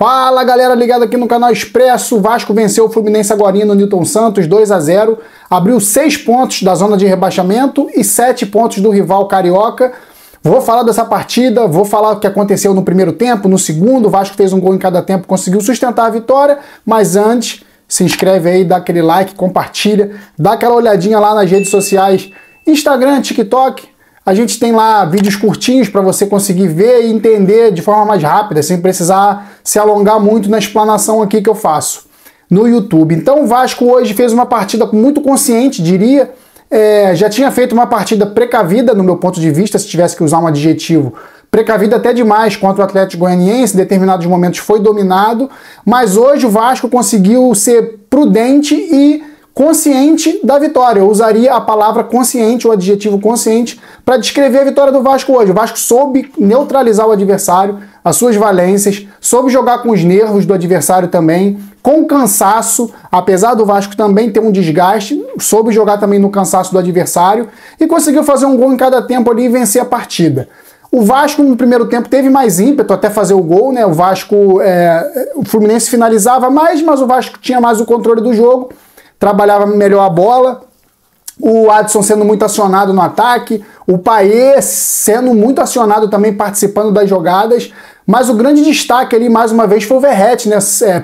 Fala galera, ligado aqui no canal Expresso. O Vasco venceu o Fluminense agorinha no Newton Santos 2-0, abriu 6 pontos da zona de rebaixamento e 7 pontos do rival carioca. Vou falar dessa partida, vou falar o que aconteceu no primeiro tempo, no segundo. O Vasco fez um gol em cada tempo, conseguiu sustentar a vitória, mas antes, se inscreve aí, dá aquele like, compartilha, dá aquela olhadinha lá nas redes sociais, Instagram, TikTok. A gente tem lá vídeos curtinhos para você conseguir ver e entender de forma mais rápida, sem precisar se alongar muito na explanação aqui que eu faço no YouTube. Então o Vasco hoje fez uma partida muito consciente, diria. Já tinha feito uma partida precavida, no meu ponto de vista, se tivesse que usar um adjetivo. Precavida até demais contra o Atlético Goianiense, em determinados momentos foi dominado, mas hoje o Vasco conseguiu ser prudente e consciente da vitória. Eu usaria a palavra consciente, o adjetivo consciente, para descrever a vitória do Vasco hoje. O Vasco soube neutralizar o adversário, as suas valências, soube jogar com os nervos do adversário também, com cansaço, apesar do Vasco também ter um desgaste, soube jogar também no cansaço do adversário e conseguiu fazer um gol em cada tempo ali e vencer a partida. O Vasco no primeiro tempo teve mais ímpeto até fazer o gol, né? O Vasco, o Fluminense finalizava mais, mas o Vasco tinha mais o controle do jogo, trabalhava melhor a bola, o Adson sendo muito acionado no ataque, o Payet sendo muito acionado também, participando das jogadas, mas o grande destaque ali, mais uma vez, foi o Verratti, né?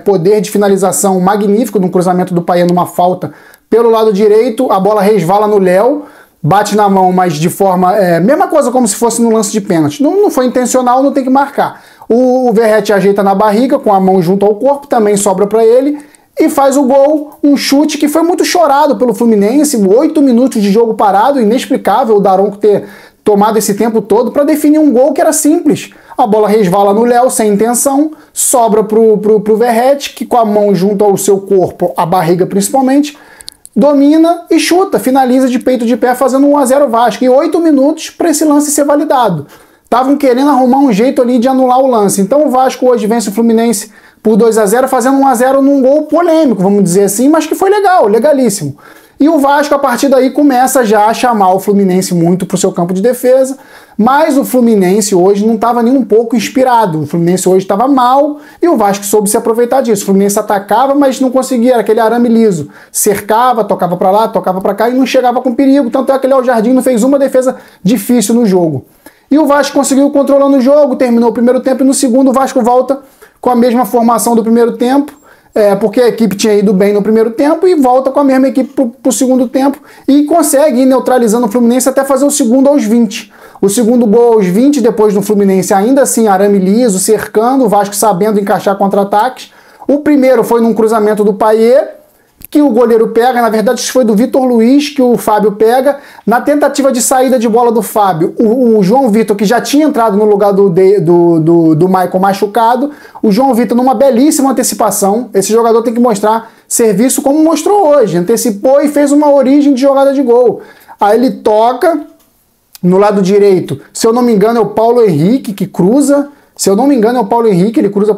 Poder de finalização magnífico no cruzamento do Payet numa falta pelo lado direito, a bola resvala no Léo, bate na mão, mas de forma... mesma coisa como se fosse no lance de pênalti. Não foi intencional, não tem que marcar. O Verratti ajeita na barriga, com a mão junto ao corpo, também sobra para ele, e faz o gol, um chute que foi muito chorado pelo Fluminense, 8 minutos de jogo parado, inexplicável o Daronco ter tomado esse tempo todo para definir um gol que era simples. A bola resvala no Léo sem intenção, sobra pro Verratti, que com a mão junto ao seu corpo, a barriga principalmente, domina e chuta, finaliza de peito de pé fazendo 1-0 Vasco. E 8 minutos para esse lance ser validado. Estavam querendo arrumar um jeito ali de anular o lance. Então o Vasco hoje vence o Fluminense por 2-0, fazendo 1-0 num gol polêmico, vamos dizer assim, mas que foi legal, legalíssimo. E o Vasco, a partir daí, começa já a chamar o Fluminense muito para o seu campo de defesa, mas o Fluminense hoje não estava nem um pouco inspirado. O Fluminense hoje estava mal e o Vasco soube se aproveitar disso. O Fluminense atacava, mas não conseguia, era aquele arame liso. Cercava, tocava para lá, tocava para cá e não chegava com perigo. Tanto é que o Jardim não fez uma defesa difícil no jogo. E o Vasco conseguiu controlando o jogo, terminou o primeiro tempo e no segundo o Vasco volta com a mesma formação do primeiro tempo, porque a equipe tinha ido bem no primeiro tempo e volta com a mesma equipe para o segundo tempo e consegue ir neutralizando o Fluminense até fazer o segundo aos 20. O segundo gol aos 20, depois do Fluminense ainda assim arame liso, cercando, o Vasco sabendo encaixar contra-ataques. O primeiro foi num cruzamento do Payet, que o goleiro pega, na verdade isso foi do Vitor Luiz, que o Fábio pega, na tentativa de saída de bola do Fábio, o João Vitor, que já tinha entrado no lugar do Michael machucado, o João Vitor numa belíssima antecipação, esse jogador tem que mostrar serviço como mostrou hoje, antecipou e fez uma origem de jogada de gol. Aí ele toca, no lado direito, se eu não me engano é o Paulo Henrique que cruza, se eu não me engano é o Paulo Henrique, ele cruza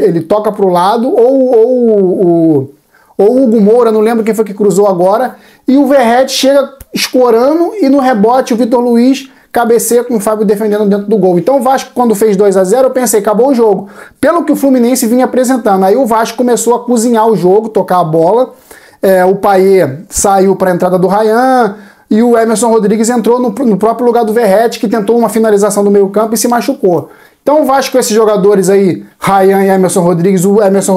ele toca para o lado, ou o Hugo Moura, não lembro quem foi que cruzou agora, e o Verratti chega escorando e no rebote o Vitor Luiz cabeceia com o Fábio defendendo dentro do gol. Então o Vasco, quando fez 2-0, eu pensei, acabou o jogo. Pelo que o Fluminense vinha apresentando. Aí o Vasco começou a cozinhar o jogo, tocar a bola, o Payet saiu para a entrada do Ryan, e o Emerson Rodrigues entrou no próprio lugar do Verratti, que tentou uma finalização do meio campo e se machucou. Então o Vasco com esses jogadores aí, Ryan e Emerson Rodrigues, o Emerson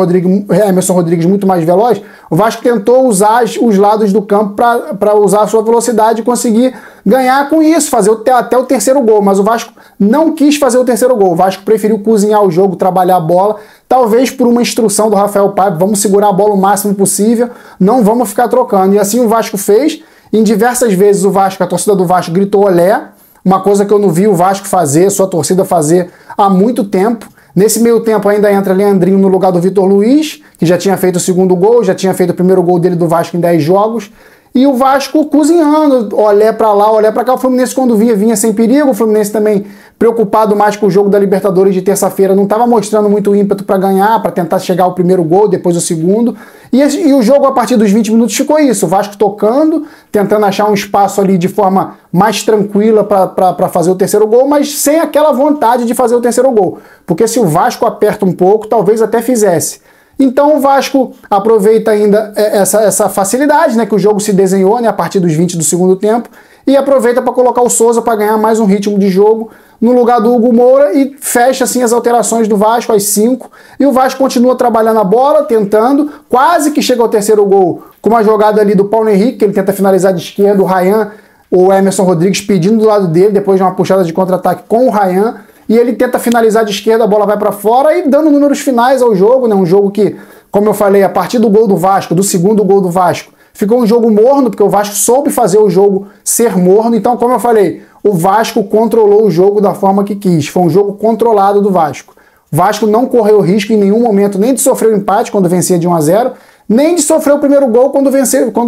Rodrigues muito mais veloz, o Vasco tentou usar os lados do campo para usar a sua velocidade e conseguir ganhar com isso, fazer até o terceiro gol, mas o Vasco não quis fazer o terceiro gol, o Vasco preferiu cozinhar o jogo, trabalhar a bola, talvez por uma instrução do Rafael Paiva, vamos segurar a bola o máximo possível, não vamos ficar trocando, e assim o Vasco fez, em diversas vezes a torcida do Vasco gritou olé, uma coisa que eu não vi o Vasco fazer, sua torcida fazer há muito tempo. Nesse meio tempo ainda entra Leandrinho no lugar do Vitor Luiz, que já tinha feito o segundo gol, já tinha feito o primeiro gol dele do Vasco em 10 jogos. E o Vasco cozinhando, olhar para lá, olhar para cá. O Fluminense quando vinha sem perigo. O Fluminense também preocupado mais com o jogo da Libertadores de terça-feira. Não estava mostrando muito ímpeto para ganhar, para tentar chegar ao primeiro gol, depois o segundo. E o jogo a partir dos 20 minutos ficou isso. O Vasco tocando, tentando achar um espaço ali de forma mais tranquila para fazer o terceiro gol, mas sem aquela vontade de fazer o terceiro gol. Porque se o Vasco aperta um pouco, talvez até fizesse. Então o Vasco aproveita ainda essa facilidade, né, que o jogo se desenhou, né, a partir dos 20 do segundo tempo, e aproveita para colocar o Souza para ganhar mais um ritmo de jogo no lugar do Hugo Moura e fecha assim as alterações do Vasco às 5. E o Vasco continua trabalhando a bola, tentando, quase que chega ao terceiro gol com uma jogada ali do Paulo Henrique, que ele tenta finalizar de esquerda, o Ryan, o Emerson Rodrigues pedindo do lado dele, depois de uma puxada de contra-ataque com o Ryan, e ele tenta finalizar de esquerda, a bola vai para fora e dando números finais ao jogo, né? Um jogo que, como eu falei, a partir do gol do Vasco, do segundo gol do Vasco, ficou um jogo morno, porque o Vasco soube fazer o jogo ser morno. Então, como eu falei, o Vasco controlou o jogo da forma que quis. Foi um jogo controlado do Vasco. O Vasco não correu risco em nenhum momento, nem de sofrer o empate quando vencia de 1-0, nem de sofrer o primeiro gol quando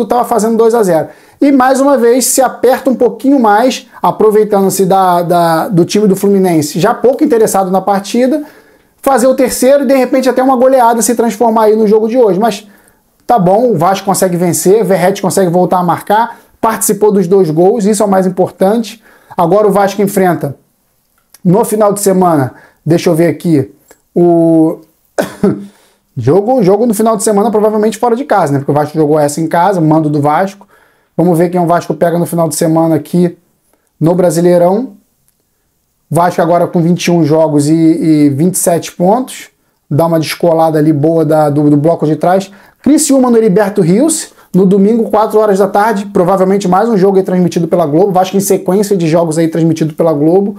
estava fazendo 2-0. E mais uma vez se aperta um pouquinho mais, aproveitando-se do time do Fluminense, já pouco interessado na partida, fazer o terceiro e de repente até uma goleada se transformar aí no jogo de hoje. Mas tá bom, o Vasco consegue vencer, Verratti consegue voltar a marcar, participou dos 2 gols, isso é o mais importante. Agora o Vasco enfrenta no final de semana, deixa eu ver aqui, o jogo no final de semana provavelmente fora de casa, né? Porque o Vasco jogou essa em casa, mando do Vasco. Vamos ver quem o Vasco pega no final de semana aqui no Brasileirão. Vasco agora com 21 jogos e 27 pontos. Dá uma descolada ali boa do bloco de trás. Criciúma no Heriberto Rios, no domingo, 4 horas da tarde. Provavelmente mais um jogo aí transmitido pela Globo. Vasco em sequência de jogos aí transmitido pela Globo.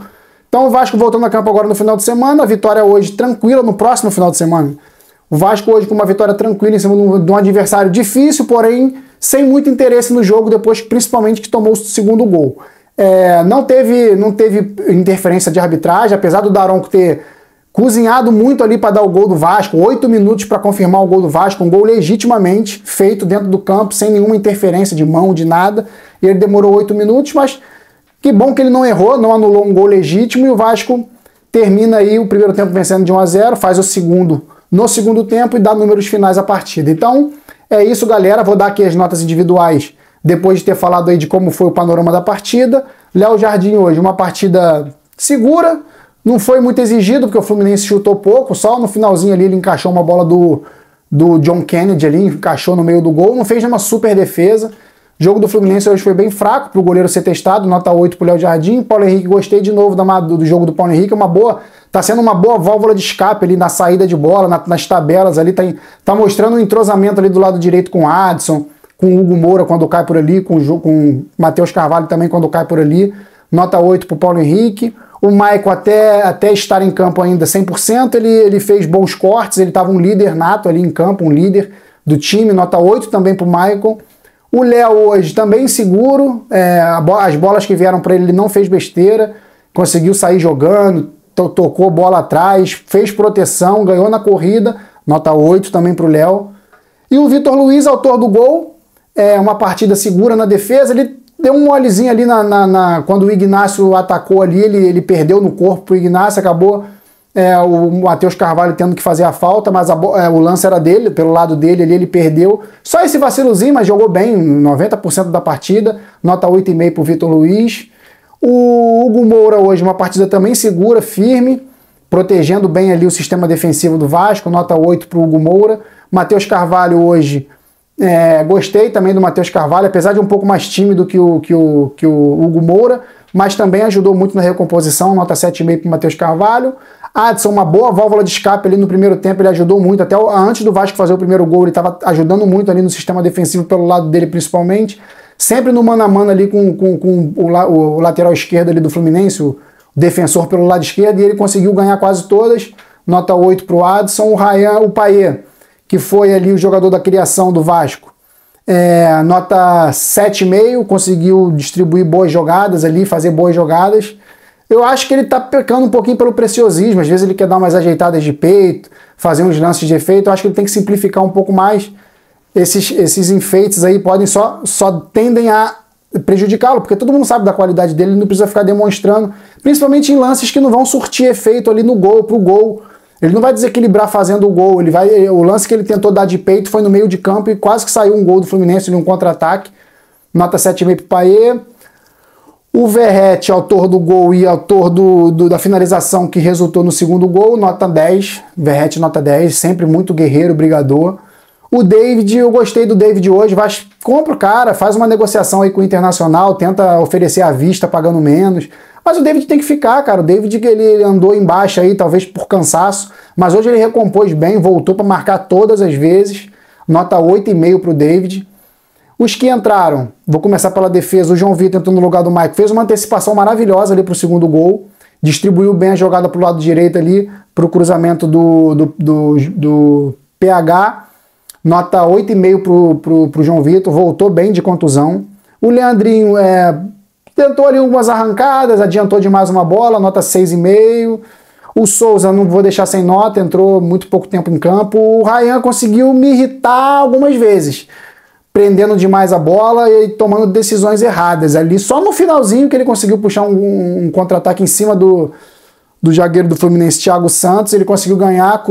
Então o Vasco voltando a campo agora no final de semana. A vitória hoje tranquila no próximo final de semana. O Vasco hoje com uma vitória tranquila em cima de um adversário difícil, porém sem muito interesse no jogo, depois principalmente que tomou o segundo gol. Não teve interferência de arbitragem, apesar do Daronco ter cozinhado muito ali para dar o gol do Vasco, 8 minutos para confirmar o gol do Vasco, um gol legitimamente feito dentro do campo, sem nenhuma interferência de mão, de nada, e ele demorou 8 minutos, mas que bom que ele não errou, não anulou um gol legítimo, e o Vasco termina aí o primeiro tempo vencendo de 1-0, faz o segundo no segundo tempo e dá números finais à partida. Então, é isso, galera. Vou dar aqui as notas individuais depois de ter falado aí de como foi o panorama da partida. Léo Jardim hoje, uma partida segura, não foi muito exigido, porque o Fluminense chutou pouco, só no finalzinho ali ele encaixou uma bola do John Kennedy ali, encaixou no meio do gol, não fez nenhuma super defesa. O jogo do Fluminense hoje foi bem fraco para o goleiro ser testado, nota 8 para o Léo Jardim. Paulo Henrique, gostei de novo do jogo do Paulo Henrique, tá sendo uma boa válvula de escape ali na saída de bola, nas tabelas ali, tá mostrando um entrosamento ali do lado direito com o Adson, com o Hugo Moura quando cai por ali, com o Matheus Carvalho também quando cai por ali, nota 8 para o Paulo Henrique. O Maicon até estar em campo ainda 100%, ele fez bons cortes, ele estava um líder nato ali em campo, um líder do time, nota 8 também para o Maicon. O Léo hoje também seguro, as bolas que vieram para ele não fez besteira, conseguiu sair jogando, tocou bola atrás, fez proteção, ganhou na corrida, nota 8 também para o Léo. E o Vitor Luiz, autor do gol, uma partida segura na defesa, ele deu um molezinho ali quando o Ignacio atacou ali, ele perdeu no corpo pro Ignacio, acabou o Matheus Carvalho tendo que fazer a falta, mas o lance era dele, pelo lado dele ali, ele perdeu. Só esse vacilozinho, mas jogou bem, 90% da partida, nota 8,5 pro Vitor Luiz. O Hugo Moura hoje, uma partida também segura, firme, protegendo bem ali o sistema defensivo do Vasco, nota 8 pro Hugo Moura. Matheus Carvalho hoje, gostei também do Matheus Carvalho, apesar de um pouco mais tímido que o Hugo Moura, mas também ajudou muito na recomposição, nota 7,5 para o Matheus Carvalho. Adson, uma boa válvula de escape ali no primeiro tempo, ele ajudou muito, até antes do Vasco fazer o primeiro gol, ele estava ajudando muito ali no sistema defensivo pelo lado dele principalmente, sempre no mano a mano ali com o lateral esquerdo ali do Fluminense, o defensor pelo lado esquerdo, e ele conseguiu ganhar quase todas, nota 8 para o Adson. O Ryan, o Payet, que foi ali o jogador da criação do Vasco, nota 7,5, conseguiu distribuir boas jogadas ali, fazer boas jogadas. Eu acho que ele tá pecando um pouquinho pelo preciosismo, às vezes ele quer dar umas ajeitadas de peito, fazer uns lances de efeito, eu acho que ele tem que simplificar um pouco mais. Esses enfeites aí só tendem a prejudicá-lo, porque todo mundo sabe da qualidade dele, ele não precisa ficar demonstrando, principalmente em lances que não vão surtir efeito ali no gol, pro gol. Ele não vai desequilibrar fazendo o gol, o lance que ele tentou dar de peito foi no meio de campo e quase que saiu um gol do Fluminense em um contra-ataque, nota 7,5 para o Payet. O Verratti, autor do gol e autor da finalização que resultou no segundo gol, nota 10. Verratti, nota 10, sempre muito guerreiro, brigador. O David, eu gostei do David hoje, compra o cara, faz uma negociação aí com o Internacional, tenta oferecer à vista pagando menos. Mas o David tem que ficar, cara. O David, ele andou embaixo aí, talvez por cansaço, mas hoje ele recompôs bem, voltou para marcar todas as vezes. Nota 8,5 para o David. Os que entraram, vou começar pela defesa, o João Vitor entrou no lugar do Mike, fez uma antecipação maravilhosa ali para o segundo gol, distribuiu bem a jogada para o lado direito ali, para o cruzamento do PH, nota 8,5 pro João Vitor, voltou bem de contusão. O Leandrinho tentou ali algumas arrancadas, adiantou demais uma bola, nota 6,5. O Souza, não vou deixar sem nota, entrou muito pouco tempo em campo. O Ryan conseguiu me irritar algumas vezes, prendendo demais a bola e tomando decisões erradas ali. Só no finalzinho que ele conseguiu puxar um contra-ataque em cima do zagueiro do Fluminense, Thiago Santos. Ele conseguiu ganhar,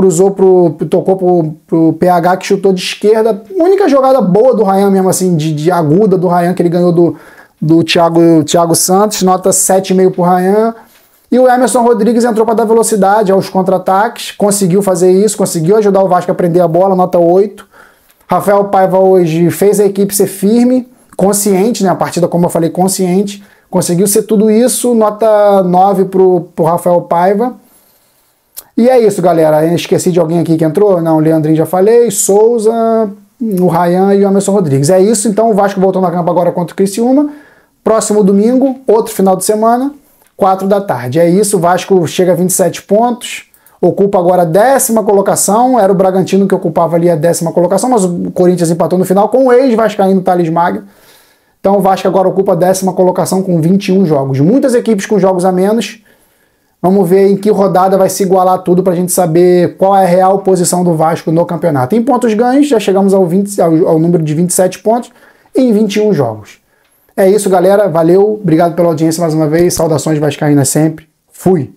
tocou pro PH, que chutou de esquerda. A única jogada boa do Ryan mesmo, assim, de aguda do Ryan, que ele ganhou do Thiago Santos, nota 7,5 pro Ryan. E o Emerson Rodrigues entrou para dar velocidade aos contra-ataques, conseguiu fazer isso, conseguiu ajudar o Vasco a prender a bola, nota 8. Rafael Paiva hoje fez a equipe ser firme, consciente, né? A partida, como eu falei, consciente. Conseguiu ser tudo isso, nota 9 pro Rafael Paiva. E é isso, galera. Eu esqueci de alguém aqui que entrou? Não, o Leandrinho já falei, Souza, o Ryan e o Emerson Rodrigues. É isso, então o Vasco voltou na campo agora contra o Criciúma. Próximo domingo, outro final de semana, 4 da tarde. É isso, o Vasco chega a 27 pontos. Ocupa agora a 10ª colocação, era o Bragantino que ocupava ali a 10ª colocação, mas o Corinthians empatou no final com o ex-vascaíno Thales Magno. Então o Vasco agora ocupa a 10ª colocação com 21 jogos. Muitas equipes com jogos a menos. Vamos ver em que rodada vai se igualar tudo para a gente saber qual é a real posição do Vasco no campeonato. Em pontos ganhos, já chegamos ao número de 27 pontos em 21 jogos. É isso, galera. Valeu, obrigado pela audiência mais uma vez. Saudações vascaínas sempre. Fui!